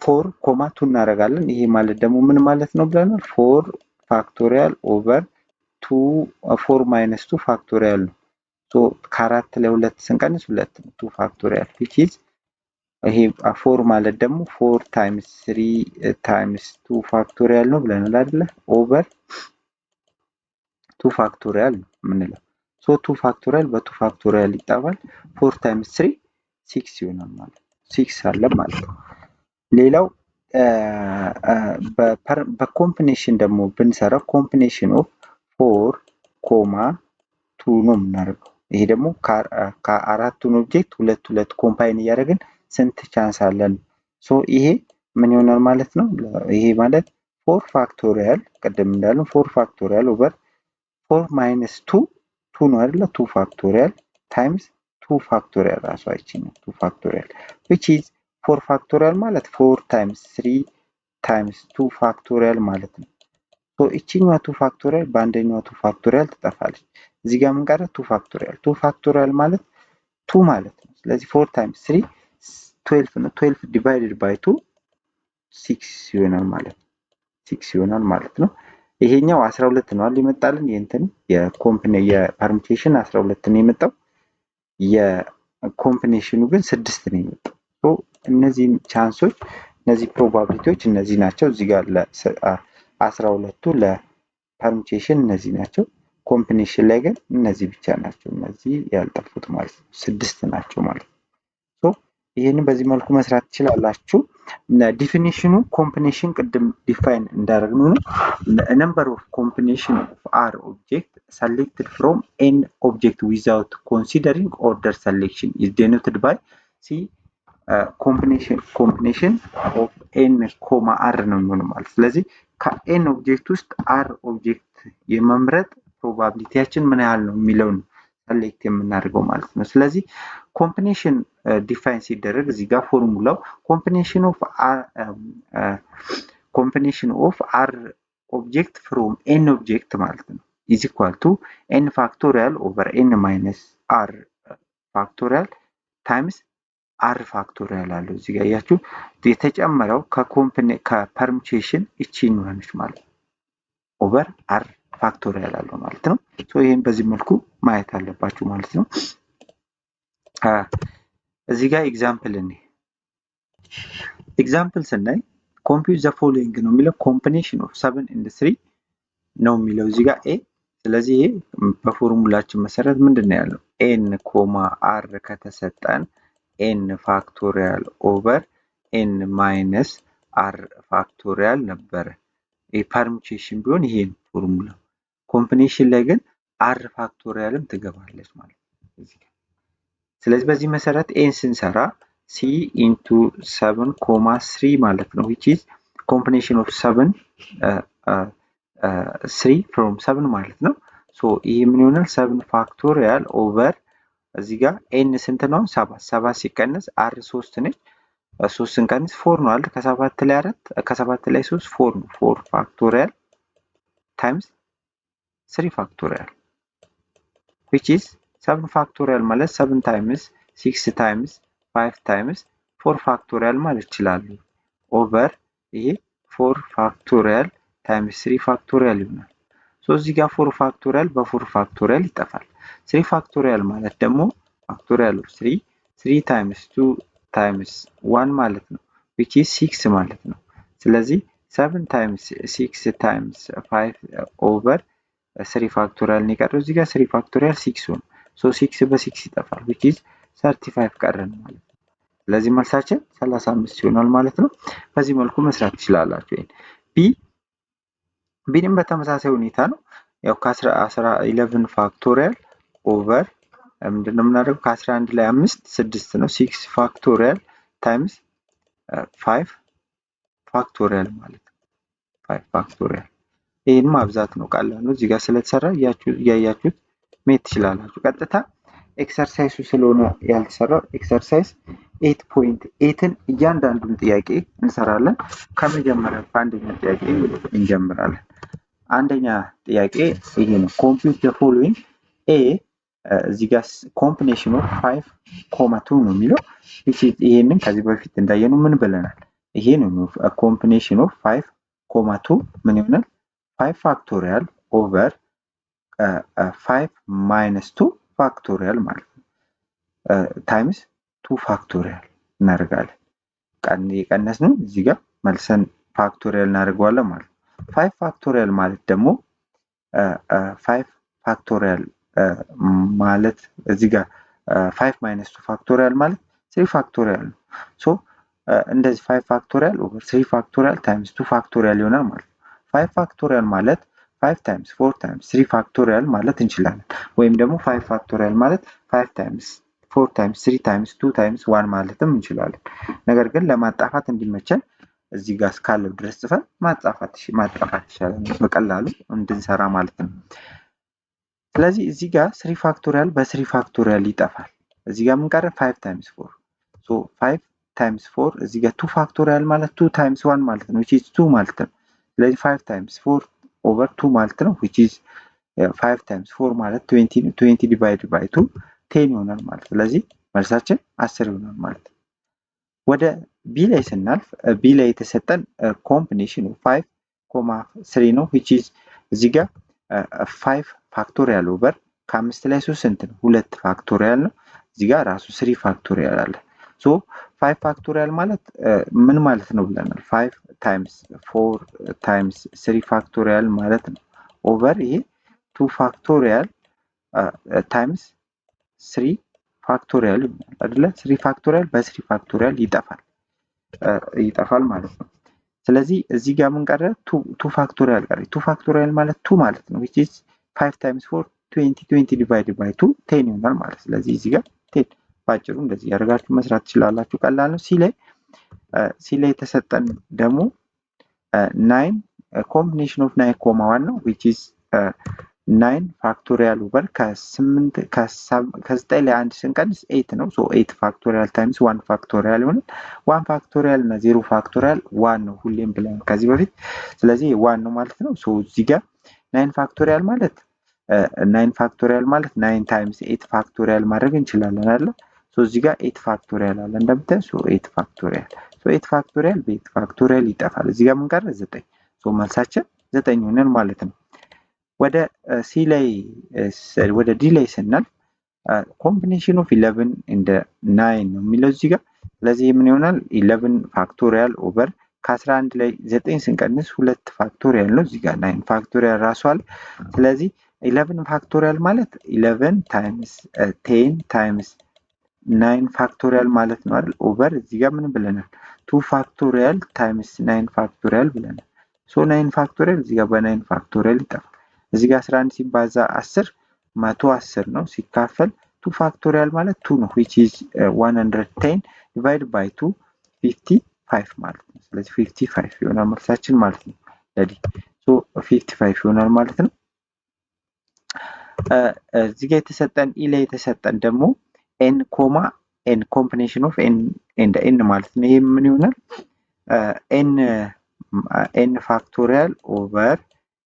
4 ኮማ 2 እናደርጋለን። ይሄ ማለት ደግሞ ምን ማለት ነው ብለናል? 4 ፋክቶሪያል ኦቨር 4 ማይነስ 2 ፋክቶሪያል ነው። ሶ ከአራት ላይ 2 ስንቀንስ 2 ነው 2 ፋክቶሪያል which is ይሄ 4 ማለት ደግሞ 4 ታይምስ 3 ታይምስ 2 ፋክቶሪያል ነው ብለናል አይደለ? ኦቨር 2 ፋክቶሪያል ነው የምንለው። ሶ 2 ፋክቶሪያል በ2 ፋክቶሪያል ይጣፋል። 4 ታይምስ 3 6 ይሆናል ማለት 6 አለ ማለት ነው። ሌላው በኮምቢኔሽን ደግሞ ብንሰራ ኮምቢኔሽን ኦፍ 4 ኮማ 2 ነው የምናደርገው። ይሄ ደግሞ ከአራቱን ኦብጀክት ሁለት ኮምባይን እያደረግን ስንት ቻንስ አለን? ሶ ይሄ ምን ይሆናል ማለት ነው? ይሄ ማለት 4 ፋክቶሪያል ቅድም እንዳለው 4 ፋክቶሪያል ኦቨር 4 ማይነስ 2 ነው አይደለ? 2 ፋክቶሪያል ታይምስ 2 ፋክቶሪያል ራሱ አይችልም 2 ፋክቶሪያል which is 4 ፋክቶሪያል ማለት 4 ታይምስ 3 ታይምስ 2 ፋክቶሪያል ማለት ነው። ሶ እቺኛዋ 2 ፋክቶሪያል በአንደኛዋ 2 ፋክቶሪያል ትጠፋለች። እዚህ ጋር ምን ቀረ? 2 ፋክቶሪያል 2 ፋክቶሪያል ማለት 2 ማለት ነው። ስለዚህ 4 ታይምስ 3 12 ነው። 12 ዲቫይድድ ባይ 2 6 ይሆናል ማለት ነው። 6 ይሆናል ማለት ነው። ይሄኛው 12 ነው አይደል ይመጣልን? የእንትን የፐርሙቴሽን 12 ነው የመጣው። የኮምቢኔሽኑ ግን 6 ነው የመጣው። ሶ እነዚህ ቻንሶች እነዚህ ፕሮባቢሊቲዎች እነዚህ ናቸው። እዚህ ጋር ለ12ቱ ለፐርሙቴሽን እነዚህ ናቸው። ኮምቢኔሽን ላይ ግን እነዚህ ብቻ ናቸው። እነዚህ ያልጠፉት ማለት ነው 6 ናቸው ማለት ነው። ሶ ይሄንን በዚህ መልኩ መስራት ትችላላችሁ። ዲፊኒሽኑ ኮምቢኔሽን ቅድም ዲፋይን እንዳደረግነው ነው። ነምበር ኦፍ ኮምቢኔሽን ኦፍ አር ኦብጀክት ሰሌክትድ ፍሮም ኤን ኦብጀክት ዊዛውት ኮንሲደሪንግ ኦርደር ሰሌክሽን ኢዝ ዴኖትድ ባይ ሲ ኮምቢኔሽን ኦፍ ኤን ኮማ አር ነው የሚሆነው ማለት። ስለዚህ ከኤን ኦብጀክት ውስጥ አር ኦብጀክት የመምረጥ ፕሮባቢሊቲያችን ምን ያህል ነው የሚለውን ሰሌክት የምናደርገው ማለት ነው። ስለዚህ ኮምቢኔሽን ዲፋይን ሲደረግ እዚህ ጋር ፎርሙላው ኮምቢኔሽን ኦፍ አር ኦብጀክት ፍሮም ኤን ኦብጀክት ማለት ነው ኢዝ ኢኳል ቱ ኤን ፋክቶሪያል ኦቨር ኤን ማይነስ አር ፋክቶሪያል ታይምስ አር ፋክቶሪያል አለው። እዚህ ጋር ያያችሁ የተጨመረው ከፐርሙቴሽን እቺን ሆነች ማለት ነው ኦቨር አር ፋክቶሪያል አለው ማለት ነው። ሶ ይሄን በዚህ መልኩ ማየት አለባችሁ ማለት ነው። እዚህ ጋር ኤግዛምፕል ስናይ ኮምፒውት ዘ ፎሎዊንግ ነው የሚለው ኮምቢኔሽን ኦፍ 7 and 3 ነው የሚለው እዚህ ጋር ኤ። ስለዚህ ይሄ በፎርሙላችን መሰረት ምንድነው ያለው? ኤን ኮማ አር ከተሰጠን ኤን ፋክቶሪያል ኦቨር ኤን ማይነስ አር ፋክቶሪያል ነበረ። የፐርሙቴሽን ቢሆን ይሄ ነው ፎርሙላ። ኮምቢኔሽን ላይ ግን አር ፋክቶሪያልም ትገባለች ማለት ነው። ስለዚህ በዚህ መሰረት ኤን ስንሰራ ሲ ኢንቱ 7 ኮማ 3 ማለት ነው which is combination of 7 3 from 7 ማለት ነው። ሶ ይሄ ምን ይሆናል? 7 ፋክቶሪያል ኦቨር እዚህ ጋር ኤን ስንት ነው? 7 7 ሲቀነስ አር 3 ነች። 3 ስንቀንስ 4 ነው አይደል? ከ7 ላይ 4 ከ7 ላይ 3 4 ነው። 4 ፋክቶሪያል ታይምስ 3 ፋክቶሪያል which is 7 ፋክቶሪያል ማለት 7 ታይምስ 6 ታይምስ 5 ታይምስ 4 ፋክቶሪያል ማለት ይችላሉ። ኦቨር ይሄ 4 ፋክቶሪያል ታይምስ 3 ፋክቶሪያል ይሆናል። ሶ እዚህ ጋር 4 ፋክቶሪያል በ4 ፋክቶሪያል ይጠፋል። 3 ፋክቶሪያል ማለት ደግሞ ፋክቶሪያል ኦፍ 3 ታይምስ 2 ታይምስ 1 ማለት ነው which is 6 ማለት ነው። ስለዚህ 7 ታይምስ 6 ታይምስ 5 ኦቨር 3 ፋክቶሪያል ነው የቀረው። እዚህ ጋር 3 ፋክቶሪያል 6 ሆነ። ሶ 6 በ6 ይጠፋል which is 35 ቀረን ማለት ነው። ስለዚህ መልሳችን 35 ይሆናል ማለት ነው። በዚህ መልኩ መስራት ትችላላችሁ። ቢንም በተመሳሳይ ሁኔታ ነው። ያው ከ11 ፋክቶሪያል ኦቨር ምንድነው የምናደርገው? ከ11 ላይ 5 6 ነው 6 ፋክቶሪያል ታይምስ 5 ፋክቶሪያል ማለት ነው 5 ፋክቶሪያል። ይሄን ማብዛት ነው፣ ቀላል ነው። እዚህ ጋር ስለተሰራ እያያችሁት መሄድ ትችላላችሁ። ቀጥታ ኤክሰርሳይሱ ስለሆነ ያልተሰራው ኤክሰርሳይዝ 8.8ን እያንዳንዱን ጥያቄ እንሰራለን። ከመጀመሪያ ከአንደኛ ጥያቄ እንጀምራለን። አንደኛ ጥያቄ ይሄ ነው። ኮምፒውት ዘ ፎሎዊንግ ኤ እዚህ ጋር ኮምቢኔሽን ኦፍ 5 ኮማ 2 ነው የሚለው። ይሄንን ከዚህ በፊት እንዳየነው ምን ብለናል? ይሄ ነው ኮምቢኔሽን ኦፍ 5 ኮማ 2 ምን ይሆናል 5 ፋክቶሪያል ኦቨር 5 ማይነስ 2 ፋክቶሪያል ማለት ነው ታይምስ 2 ፋክቶሪያል እናደርጋለን። የቀነስነው እዚህ ጋር መልሰን ፋክቶሪያል እናደርገዋለን ማለት ነው። 5 ፋክቶሪያል ማለት ደግሞ 5 ፋክቶሪያል ማለት እዚህ ጋር 5 ማይነስ 2 ፋክቶሪያል ማለት 3 ፋክቶሪያል ነው። ሶ እንደዚህ 5 ፋክቶሪያል ኦቨር 3 ፋክቶሪያል ታይምስ 2 ፋክቶሪያል ይሆናል ማለት ነው። 5 ፋክቶሪያል ማለት 5 ታይምስ 4 ታይምስ 3 ፋክቶሪያል ማለት እንችላለን። ወይም ደግሞ 5 ፋክቶሪያል ማለት 5 ታይምስ 4 ታይምስ 3 ታይምስ 2 ታይምስ 1 ማለትም እንችላለን። ነገር ግን ለማጣፋት እንዲመቸን እዚህ ጋር እስካለው ድረስ ጽፈን ማጣፋት ይሻላል በቀላሉ እንድንሰራ ማለት ነው። ስለዚህ እዚህ ጋር 3 ፋክቶሪያል በ3 ፋክቶሪያል ይጠፋል። እዚህ ጋር ምን ቀረ 5 ታይምስ 4 ሶ 5 ታይምስ 4 እዚህ ጋር 2 ፋክቶሪያል ማለት 2 ታይምስ 1 ማለት ነው which is 2 ማለት ነው። ስለዚህ 5 ታይምስ 4 ኦቨር 2 ማለት ነው which is 5 ታይምስ 4 ማለት 20 ዲቫይድ ባይ 2 10 ይሆናል ማለት ነው። ስለዚህ መልሳችን 10 ይሆናል ማለት ነው። ወደ ቢ ላይ ስናልፍ ቢ ላይ የተሰጠን ኮምቢኔሽን 5 ኮማ 3 ነው which is እዚህ ጋር 5 ፋክቶሪያል ኦቨር ከ5 ላይ 3 ስንት ነው 2 ፋክቶሪያል ነው። እዚህ ጋር ራሱ 3 ፋክቶሪያል አለ። ሶ 5 ፋክቶሪያል ማለት ምን ማለት ነው ብለናል 5 ታይምስ 4 ታይምስ 3 ፋክቶሪያል ማለት ነው ኦቨር ይሄ 2 ፋክቶሪያል ታይምስ 3 ፋክቶሪያል ይሆናል አይደለ 3 ፋክቶሪያል በ3 ፋክቶሪያል ይጠፋል ማለት ነው። ስለዚህ እዚህ ጋር ምን ቀረ 2 ፋክቶሪያል ቀረ 2 ፋክቶሪያል ማለት 2 ማለት ነው which is 5 times 4 20 divided by 2 10 ይሆናል ማለት ስለዚህ እዚህ ጋር 10 ባጭሩ እንደዚህ ያደርጋችሁ መስራት ትችላላችሁ ቀላል ነው። ሲ ላይ የተሰጠን ደግሞ 9 ኮምቢኔሽን ኦፍ 9 ኮማ 1 ነው which is 9 ፋክቶሪያል ኦቨር ከ9 ላይ 1 ስንቀንስ 8 ነው። ሶ 8 ፋክቶሪያል ታይምስ 1 ፋክቶሪያል ይሆናል። 1 ፋክቶሪያል እና 0 ፋክቶሪያል 1 ነው ሁሌም ብለን ከዚህ በፊት ስለዚህ 1 ነው ማለት ነው። ሶ እዚህ ጋር 9 ፋክቶሪያል ማለት 9 ታይምስ 8 ፋክቶሪያል ማድረግ እንችላለን አይደል? ሶ እዚህ ጋር 8 ፋክቶሪያል አለ እንደምታዩ ሶ 8 ፋክቶሪያል ሶ 8 ፋክቶሪያል በ8 ፋክቶሪያል ይጠፋል። እዚህ ጋር ምን ቀረ 9 ሶ መልሳችን 9 ይሆናል ማለት ነው። ወደ ሲ ላይ ወደ ዲ ላይ ስናልፍ ኮምቢኔሽን ኦፍ 11 እንደ 9 ነው የሚለው እዚህ ጋር ስለዚህ ምን ይሆናል 11 ፋክቶሪያል ኦቨር ከ11 ላይ 9 ስንቀንስ 2 ፋክቶሪያል ነው። እዚህ ጋር 9 ፋክቶሪያል ራሱ አለ። ስለዚህ 11 ፋክቶሪያል ማለት 11 ታይምስ 10 ታይምስ 9 ፋክቶሪያል ማለት ነው አይደል ኦቨር እዚህ ጋር ምን ብለናል 2 ፋክቶሪያል ታይምስ 9 ፋክቶሪያል ብለናል። ሶ 9 ፋክቶሪያል እዚህ ጋር በ9 ፋክቶሪያል ይጠፋል። እዚህ ጋር 11 ሲባዛ 10 110 ነው ሲካፈል 2 ፋክቶሪያል ማለት 2 ነው which is 110 divided by 2 55 ማለት ነው። ስለዚህ 55 ይሆናል መልሳችን ማለት ነው። ሶ 55 ይሆናል ማለት ነው። እዚህ ጋር የተሰጠን ኢ ላይ የተሰጠን ደግሞ n ኮማ n ኮምቢኔሽን ኦፍ n and n ማለት ነው። ይሄ ምን ይሆናል n ፋክቶሪያል ኦቨር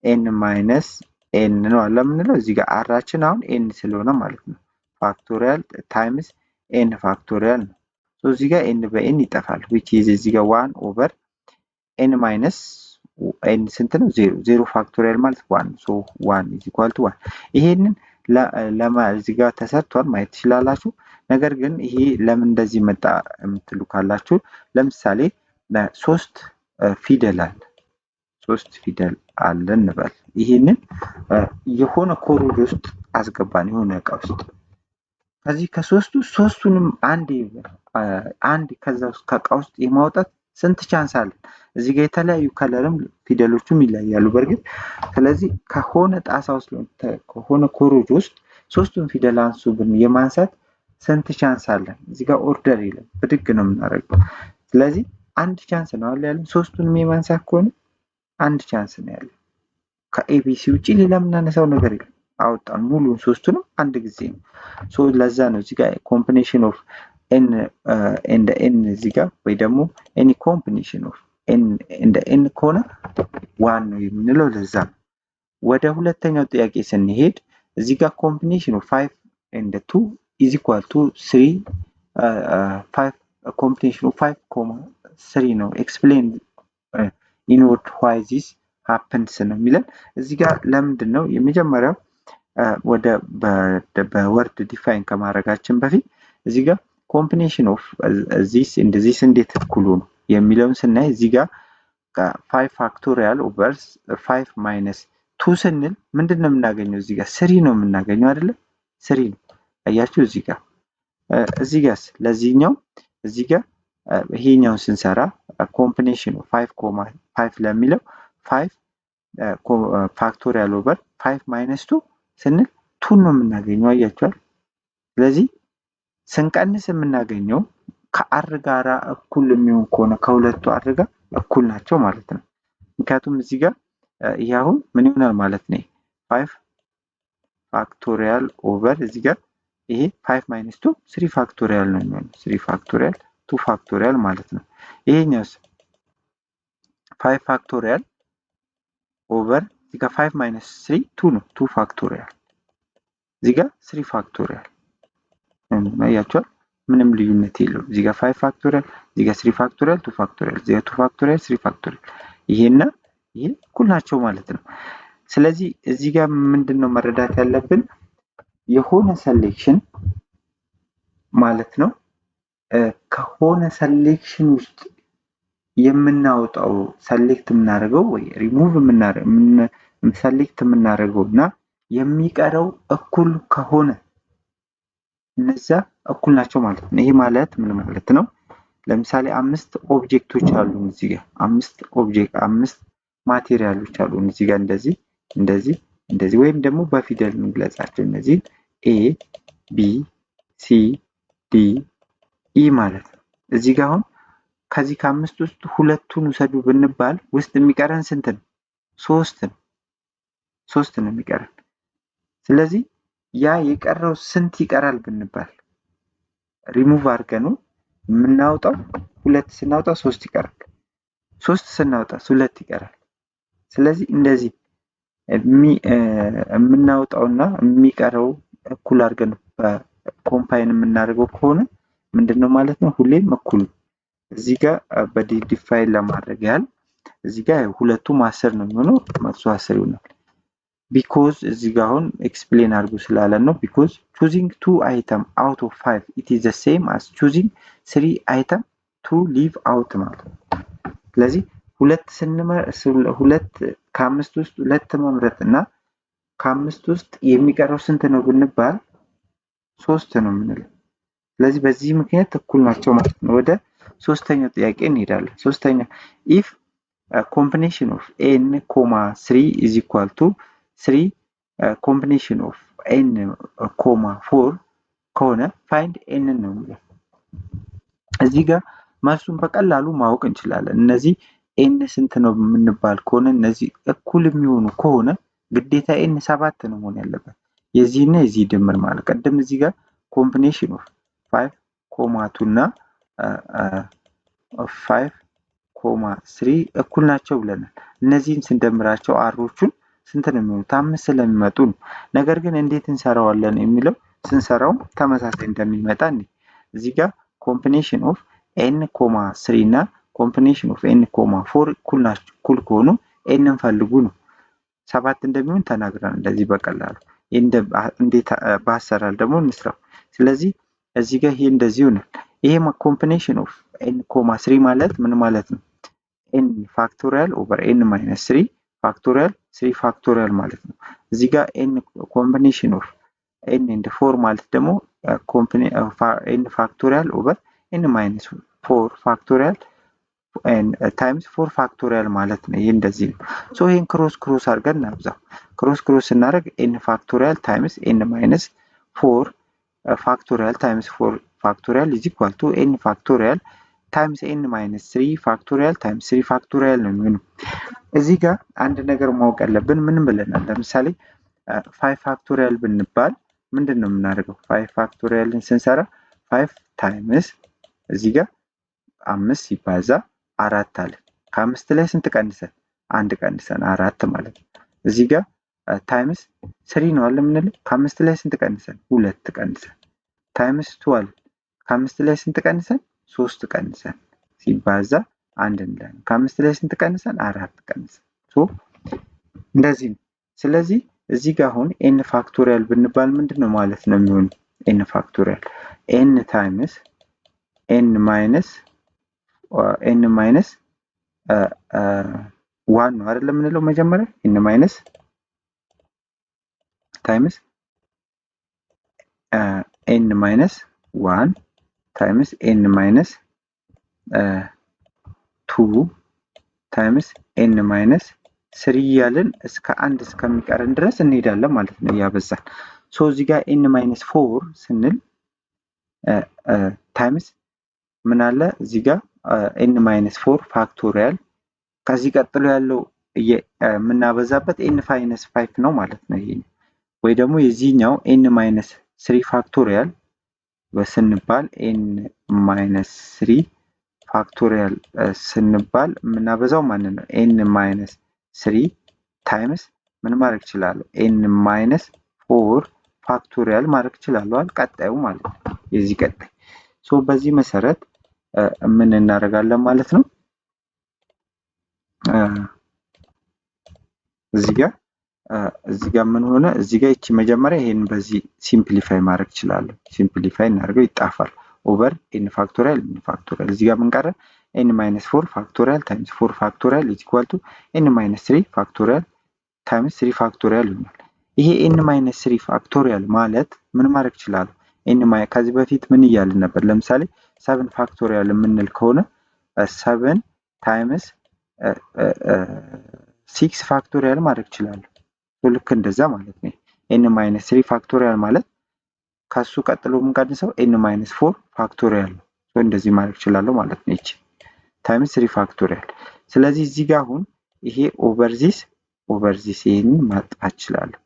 n ማይነስ n ነው አለ የምንለው እዚህ ጋር አራችን አሁን n ስለሆነ ማለት ነው ፋክቶሪያል ታይምስ n ፋክቶሪያል ነው። ሶ እዚህ ጋር n በn ይጠፋል which is እዚህ ጋር 1 ኦቨር n ማይነስ n ስንት ነው 0 ፋክቶሪያል ማለት 1 ሶ 1 is equal to 1 ይሄንን እዚህ ጋር ተሰርቷል ማየት ትችላላችሁ። ነገር ግን ይሄ ለምን እንደዚህ መጣ የምትሉ ካላችሁ ለምሳሌ 3 ፊደል አለ እንበል ይሄንን የሆነ ኮሮጆ ውስጥ አስገባን የሆነ እቃ ውስጥ ከዚህ ከሶስቱ ሶስቱንም አንድ ከዛ ውስጥ ከእቃ ውስጥ የማውጣት ስንት ቻንስ አለ? እዚህ ጋር የተለያዩ ከለርም ፊደሎቹም ይለያያሉ በርግጥ ስለዚህ ከሆነ ጣሳ ውስጥ ከሆነ ኮሮጆ ውስጥ ሶስቱን ፊደል አንሱ ብን የማንሳት ስንት ቻንስ አለ? እዚህ ጋር ኦርደር የለም ብድግ ነው የምናደርገው። ስለዚህ አንድ ቻንስ ነው አለ ያለን ሶስቱንም የማንሳት ከሆነ አንድ ቻንስ ነው ያለው። ከኤቢሲ ውጪ ሌላ የምናነሳው ነገር የለም። አወጣን ሙሉን ሶስቱንም አንድ ጊዜ ነው። ሶ ለዛ ነው እዚህ ጋር ኮምቢኔሽን ኦፍ n and n እዚህ ጋር ወይ ደግሞ any combination of n and n ከሆነ 1 ነው የምንለው ለዛ ነው። ወደ ሁለተኛው ጥያቄ ስንሄድ እዚህ ጋር combination of 5 and 2 is equal to 3 5 combination of 5, 3 ነው። ኤክስፕሌን ኢን ወርድ ዋይ ዚስ ሃፕንስ ነው የሚለን እዚህ ጋር። ለምንድን ነው የመጀመሪያው ወደ በወርድ ዲፋይን ከማድረጋችን በፊት እዚህ ጋር ኮምቢኔሽን ኦፍ ዚስ ኤንድ ዚስ እንዴት እኩል ነው የሚለውን ስናይ እዚህ ጋር 5 ፋክቶሪያል ኦቨር 5 ማይነስ 2 ስንል ምንድን ነው የምናገኘው? እዚህ ጋር 3 ነው የምናገኘው አይደለ? 3 ነው። አያችሁ እዚህ ጋር እዚህ ጋር ለዚህኛው እዚህ ጋር ይሄኛውን ስንሰራ ኮምቢኔሽን ኦፍ 5 ለሚለው 5 ፋክቶሪያል ኦቨር 5 ማይነስ 2 ስንል 2 ነው የምናገኘው። አያችኋል? ስለዚህ ስንቀንስ የምናገኘው ከአር ጋራ እኩል የሚሆን ከሆነ ከሁለቱ አር ጋር እኩል ናቸው ማለት ነው። ምክንያቱም እዚህ ጋር ይሄ አሁን ምን ይሆናል ማለት ነው? 5 ፋክቶሪያል ኦቨር እዚህ ጋር ይሄ 5 ማይነስ 2 3 ፋክቶሪያል ነው የሚሆነው። 3 ፋክቶሪያል 2 ፋክቶሪያል ማለት ነው። ይሄኛውስ 5 ፋክቶሪያል ኦቨር እዚህ ጋር 5 ማይነስ 3 2 ነው። 2 ፋክቶሪያል እዚህ ጋር 3 ፋክቶሪያል አያችኋል? ምንም ልዩነት የለውም። እዚህ ጋር 5 ፋክቶሪያል እዚህ ጋር 3 ፋክቶሪያል 2 ፋክቶሪያል እዚህ ጋር 2 ፋክቶሪያል 3 ፋክቶሪያል ይሄና ይሄ እኩል ናቸው ማለት ነው። ስለዚህ እዚህ ጋር ምንድነው መረዳት ያለብን የሆነ ሰሌክሽን ማለት ነው ከሆነ ሰሌክሽን ውስጥ የምናወጣው ሰሌክት የምናደርገው ወይ ሪሙቭ ሰሌክት የምናደርገውና የሚቀረው እኩል ከሆነ እነዛ እኩል ናቸው ማለት ነው። ይሄ ማለት ምን ማለት ነው? ለምሳሌ 5 ኦብጀክቶች አሉን እዚህ ጋር 5 ማቴሪያሎች አሉን እዚህ ጋር እንደዚህ ወይም ደግሞ በፊደል እንግለጻቸው እነዚህ ኤ ቢ ሲ ዲ ኢ ማለት ነው። እዚህ ጋር አሁን ከዚህ ከአምስት ውስጥ ሁለቱን ውሰዱ ብንባል ውስጥ የሚቀረን ስንት ነው? 3 ነው የሚቀረን። ስለዚህ ያ የቀረው ስንት ይቀራል ብንባል ሪሙቭ አድርገን የምናወጣው 2 ስናወጣ 3 ይቀራል። 3 ስናወጣ 2 ይቀራል። ስለዚህ እንደዚህ የምናወጣውና የሚቀረው እኩል አድርገን በኮምፓይን የምናደርገው ከሆነ ምንድነው ማለት ነው? ሁሌም እኩል። እዚህ ጋር በዲፋይን ለማድረግ ያህል እዚህ ጋር ሁለቱም 10 ነው የሚሆነው 110 ይሆናል። ቢኮዝ እዚህ ጋር አሁን ኤክስፕሌን አድርጉ ስላለን ነው። ቢኮዝ choosing 2 item out of 5 it is the same as choosing 3 item to leave out ማለት ነው። ስለዚህ ሁለት ከአምስት ውስጥ 2 መምረጥ እና ከአምስት ውስጥ የሚቀረው ስንት ነው ብንባል 3 ነው የምንለው። ስለዚህ በዚህ ምክንያት እኩል ናቸው ማለት ነው። ወደ ሶስተኛው ጥያቄ እንሄዳለን። ሶስተኛው if a combination of n, 3 is equal to 3 combination of n, 4 ከሆነ find n ነው የሚለው። እዚህ ጋር መልሱን በቀላሉ ማወቅ እንችላለን። እነዚህ n ስንት ነው የምንባል ከሆነ እነዚህ እኩል የሚሆኑ ከሆነ ግዴታ n 7 ነው መሆን ያለበት የዚህና የዚህ ድምር ማለት። ቀደም እዚህ ጋር combination of 5, 2 እና 5, 3 እኩል ናቸው ብለናል። እነዚህን ስንደምራቸው አሮቹን ስንት ነው የሚሆኑት? 5 ስለሚመጡ ነው። ነገር ግን እንዴት እንሰራዋለን የሚለው ስንሰራው ተመሳሳይ እንደሚመጣ እዚህ ጋር combination of n, 3 እና combination of n, 4 እኩል ከሆኑ n እንፈልጉ ነው። 7 እንደሚሆን ተናግረናል እንደዚህ በቀላሉ። እንዴት በአሰራር ደግሞ እንስራው። ስለዚህ እዚህ ጋር ይሄ እንደዚህ ይሆናል። ይሄ combination of n, 3 ማለት ምን ማለት ነው? n ፋክቶሪያል ኦቨር n ማይነስ 3 ፋክቶሪያል 3 ፋክቶሪያል ማለት ነው። እዚህ ጋር n combination of n and 4 ማለት ደግሞ n ፋክቶሪያል ኦቨር n ማይነስ 4 ፋክቶሪያል ታይምስ 4 ፋክቶሪያል ማለት ነው። ይሄ እንደዚህ ነው። ሶ ይሄን ክሮስ አድርገን እናብዛው። ክሮስ ስናደርግ n ፋክቶሪያል ታይምስ n ማይነስ 4 ፋክቶሪያል ታይምስ 4 ፋክቶሪያል is equal to n ፋክቶሪያል ታይምስ n ማይነስ 3 ፋክቶሪያል ታይምስ 3 ፋክቶሪያል ነው የሚሆነው። እዚህ ጋር አንድ ነገር ማወቅ ያለብን ምን ብለናል? ለምሳሌ 5 ፋክቶሪያል ብንባል ምንድነው የምናደርገው? 5 ፋክቶሪያልን ስንሰራ 5 ታይምስ እዚህ ጋር 5 ሲባዛ 4 አለ። ከ5 ላይ ስንት ቀንሰን? 1 ቀንሰን 4 ማለት ነው። እዚህ ጋር ታይምስ 3 ነው አለ የምንለው። ከ5 ላይ ስንት ቀንሰን? 2 ቀንሰን ታይምስ 2 አለ። ከ5 ላይ ስንት ቀንሰን? 3 ቀንሰን ሲባዛ 1 እንላለን። ከ5 ላይ ስንት ቀንሰን 4 ቀንሰን ሶ እንደዚህ ነው። ስለዚህ እዚህ ጋር አሁን ኤን ፋክቶሪያል ብንባል ምንድነው ማለት ነው የሚሆነው? ኤን ፋክቶሪያል ኤን ታይምስ ኤን ማይነስ 1 ነው አይደል የምንለው መጀመሪያ ኤን ማይነስ ታይምስ ኤን ማይነስ 1 ታይምስ ኤን ማይነስ 2 ታይምስ ኤን ማይነስ 3 እያልን እስከ 1 እስከሚቀረን ድረስ እንሄዳለን ማለት ነው እያበዛን። ሶ እዚህ ጋር ኤን ማይነስ 4 ስንል ታይምስ ምን አለ እዚህ ጋር ኤን ማይነስ 4 ፋክቶሪያል ከዚህ ቀጥሎ ያለው የምናበዛበት ኤን ማይነስ 5 ነው ማለት ነው። ይሄ ወይ ደግሞ የዚህኛው ኤን ማይነስ 3 ፋክቶሪያል ስንባል ኤን ማይነስ 3 ፋክቶሪያል ስንባል የምናበዛው ማንን ነው? ኤን ማይነስ 3 ታይምስ ምን ማድረግ እችላለሁ? ኤን ማይነስ 4 ፋክቶሪያል ማድረግ እችላለሁ ቀጣዩ ማለት ነው የዚህ ቀጣይ። ሶ በዚህ መሰረት ምን እናደርጋለን ማለት ነው እዚህ ጋር ምን ሆነ እዚህ ጋር እቺ መጀመሪያ ይሄን በዚህ ሲምፕሊፋይ ማድረግ እችላለሁ። ሲምፕሊፋይ እናደርገው ይጣፋል ኦቨር ኤን ፋክቶሪያል ኤን ፋክቶሪያል እዚህ ጋር ምን ቀረ? ኤን ማይነስ 4 ፋክቶሪያል ታይምስ 4 ፋክቶሪያል ኢዝ ኢኳል ቱ ኤን ማይነስ 3 ፋክቶሪያል ታይምስ 3 ፋክቶሪያል ይሆናል። ይሄ ኤን ማይነስ 3 ፋክቶሪያል ማለት ምን ማድረግ እችላለሁ? ከዚህ በፊት ምን እያልን ነበር? ለምሳሌ 7 ፋክቶሪያል የምንል ከሆነ 7 ታይምስ 6 ፋክቶሪያል ማድረግ እችላለሁ። ልክ እንደዛ ማለት ነው። ኤን ማይነስ 3 ፋክቶሪያል ማለት ከሱ ቀጥሎ የምንቀንሰው ኤን ማይነስ 4 ፋክቶሪያል ነው። እንደዚህ ማድረግ እችላለሁ ማለት ነው። እቺ ታይምስ 3 ፋክቶሪያል። ስለዚህ እዚህ ጋር አሁን ይሄ ኦቨርዚስ ይሄንን ማጥፋት እችላለሁ።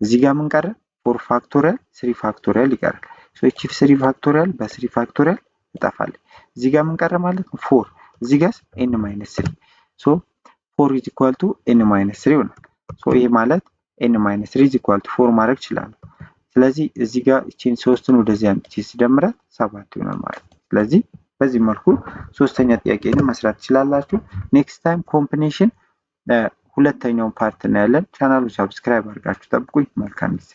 እዚህ ጋር ምን ቀረ? 4 ፋክቶሪያል 3 ፋክቶሪያል ይቀራል። እቺ 3 ፋክቶሪያል በ3 ፋክቶሪያል ትጠፋለች። እዚህ ጋር ምን ቀረ ማለት ነው? 4 እዚህ ጋር ኤን ማይነስ 3 ሶ 4 is equal to ኤን ማይነስ 3 ይሆናል። ሶ ይሄ ማለት ኤን ማይነስ 3 is equal to 4 ማድረግ እችላለሁ። ስለዚህ እዚህ ጋር እቺን 3ን ወደዚህ አምጥቼ ሲደምራት 7 ይሆናል ማለት ነው። ስለዚህ በዚህ መልኩ ሶስተኛ ጥያቄን መስራት ትችላላችሁ። ኔክስት ታይም ኮምቢኔሽን ሁለተኛውን ፓርት እናያለን። ቻናሉን ሰብስክራይብ አድርጋችሁ ጠብቁኝ። መልካም ጊዜ